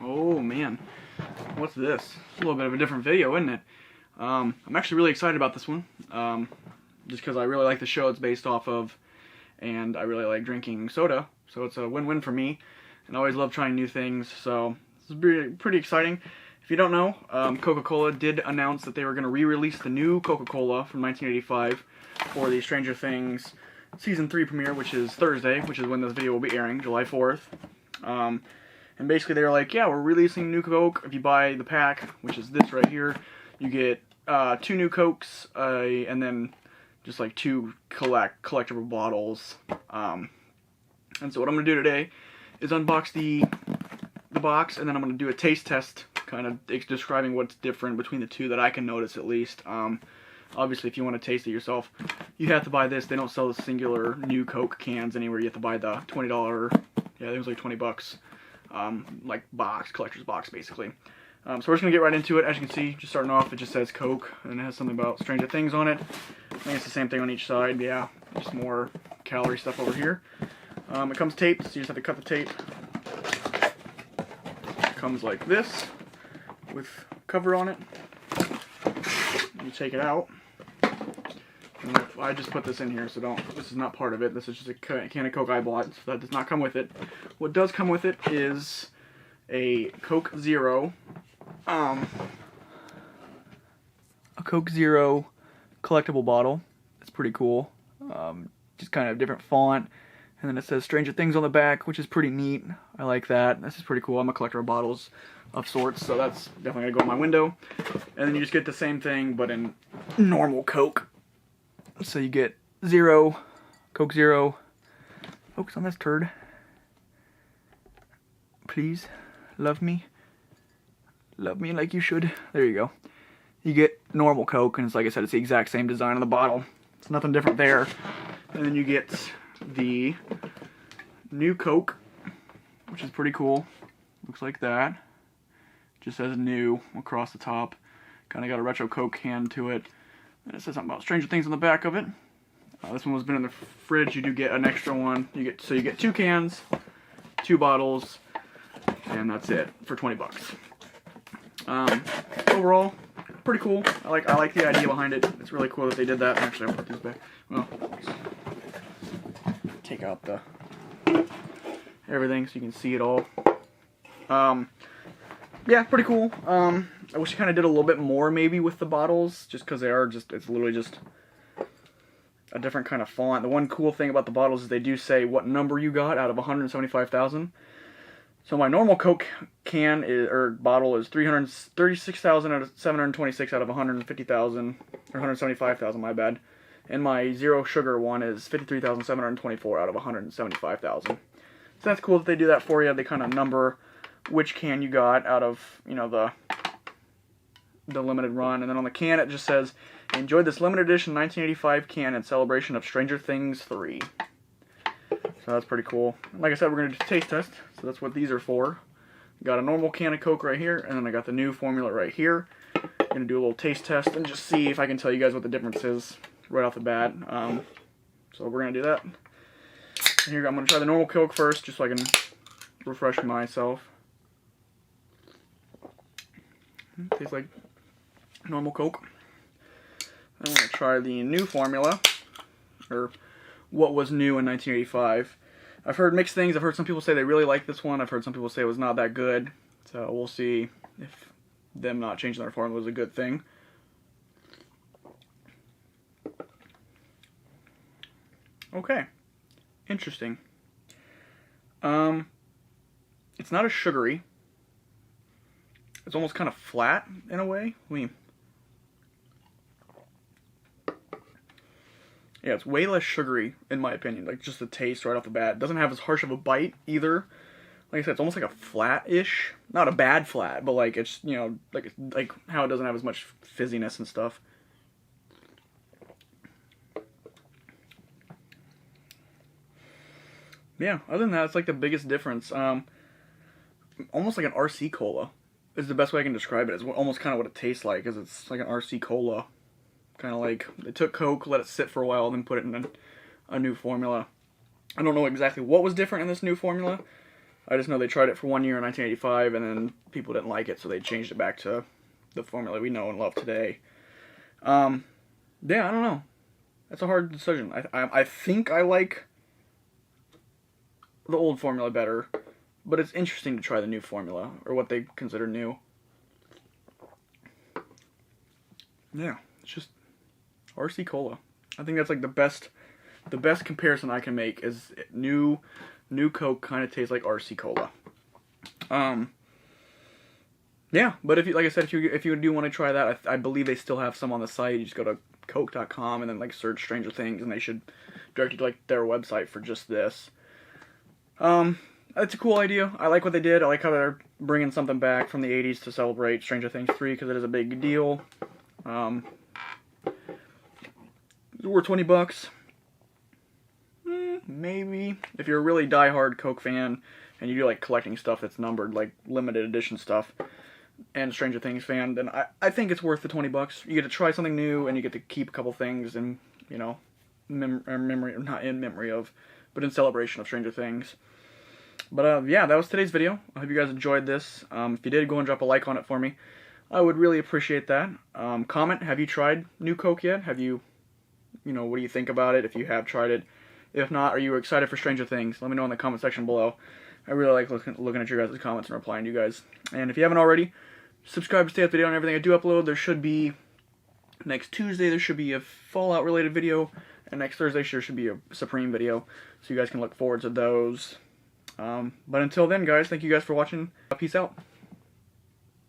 Oh man, what's this? It's a little bit of a different video, isn't it? I'm actually really excited about this one, just because I really like the show it's based off of, and I really like drinking soda, so it's a win-win for me, and I always love trying new things, so this is pretty exciting. If you don't know, Coca-Cola did announce that they were going to re-release the new Coca-Cola from 1985 for the Stranger Things Season 3 premiere, which is Thursday, which is when this video will be airing, July 4th. And basically they were like, yeah, we're releasing new Coke. If you buy the pack, which is this right here, you get 2 new Cokes, and then just like 2 collectible bottles. And so what I'm going to do today is unbox the box, and then I'm going to do a taste test, kind of describing what's different between the two that I can notice at least. Obviously, if you want to taste it yourself, you have to buy this. They don't sell the singular new Coke cans anywhere. You have to buy the $20, yeah, it was like 20 bucks, like collector's box, basically. So we're just going to get right into it. As you can see, just starting off, it just says Coke, and it has something about Stranger Things on it. I think it's the same thing on each side, yeah, just more calorie stuff over here. It comes taped, so you just have to cut the tape. It comes like this, with cover on it. You take it out. And I just put this in here, so this is not part of it. This is just a can of Coke I bought, so that does not come with it. What does come with it is a Coke Zero, a Coke Zero collectible bottle. It's pretty cool. Just kind of different font. And then it says Stranger Things on the back, which is pretty neat. I like that. This is pretty cool. I'm a collector of bottles of sorts, so that's definitely going to go in my window. And then you just get the same thing, but in normal Coke. So you get Zero, Coke Zero. Focus on this turd. Please, love me. Love me like you should. There you go. You get normal Coke, and it's like I said, it's the exact same design on the bottle. It's nothing different there. And then you get the new Coke, which is pretty cool. Looks like that. Just says new across the top. Kind of got a retro Coke can to it. And it says something about Stranger Things on the back of it. This one has been in the fridge. You do get an extra one. You get 2 cans, 2 bottles, and that's it for 20 bucks. Overall, pretty cool. I like the idea behind it. It's really cool that they did that. Actually, I'll put these back. Well, take out the everything so you can see it all. Yeah, pretty cool. I wish I kind of did a little bit more maybe with the bottles, just because it's literally just a different kind of font. The one cool thing about the bottles is they do say what number you got out of 175,000. So my normal Coke can or bottle is 336,726 out of 150,000, or 175,000, my bad. And my zero sugar one is 53,724 out of 175,000. So that's cool that they do that for you. They kind of number which can you got out of, you know, the limited run. And then on the can it just says, enjoy this limited edition 1985 can in celebration of Stranger Things 3. So that's pretty cool. Like I said, we're going to do a taste test, so that's what these are for. Got a normal can of Coke right here, and then I got the new formula right here. I'm going to do a little taste test and just see if I can tell you guys what the difference is right off the bat. So we're going to do that. And here, I'm going to try the normal Coke first, just so I can refresh myself. Tastes like normal Coke. I'm going to try the new formula, or what was new in 1985. I've heard mixed things. I've heard some people say they really like this one. I've heard some people say it was not that good. So we'll see if them not changing their formula was a good thing. Okay. Interesting. It's not as sugary. It's almost kind of flat in a way. Yeah, it's way less sugary, in my opinion. Like, just the taste right off the bat. It doesn't have as harsh of a bite, either. Like I said, it's almost like a flat-ish. Not a bad flat, but, like, it's, you know, like how it doesn't have as much fizziness and stuff. Yeah, other than that, it's, like, the biggest difference. Almost like an RC Cola is the best way I can describe it. It's almost kind of what it tastes like, is it's like an RC Cola. Kind of like, they took Coke, let it sit for a while, then put it in a new formula. I don't know exactly what was different in this new formula, I just know they tried it for 1 year in 1985, and then people didn't like it, so they changed it back to the formula we know and love today. Yeah, I don't know. That's a hard decision. I think I like the old formula better, but it's interesting to try the new formula, or what they consider new. Yeah, it's just RC Cola. I think that's like the best comparison I can make is new Coke kind of tastes like RC Cola. Yeah, but if you, like I said, if you do want to try that, I believe they still have some on the site. You just go to Coke.com and then like search Stranger Things, and they should direct you to like their website for just this. It's a cool idea. I like what they did. I like how they're bringing something back from the 80s to celebrate Stranger Things 3 because it is a big deal. It's worth $20. Maybe if you're a really diehard Coke fan and you do like collecting stuff that's numbered, like limited edition stuff, and Stranger Things fan, then I think it's worth the $20. You get to try something new, and you get to keep a couple things in, you know, memory, not in memory of, but in celebration of Stranger Things. But yeah, that was today's video. I hope you guys enjoyed this. If you did, go and drop a like on it for me. I would really appreciate that. Comment, have you tried New Coke yet? Have you, what do you think about it if you have tried it? If not, are you excited for Stranger Things? Let me know in the comment section below. I really like looking at your guys' comments and replying to you guys. And if you haven't already, subscribe to stay up to date on everything I do upload. There should be, next Tuesday, there should be a Fallout related video. And next Thursday, there should be a Supreme video. So you guys can look forward to those. But until then, guys, thank you guys for watching. Peace out.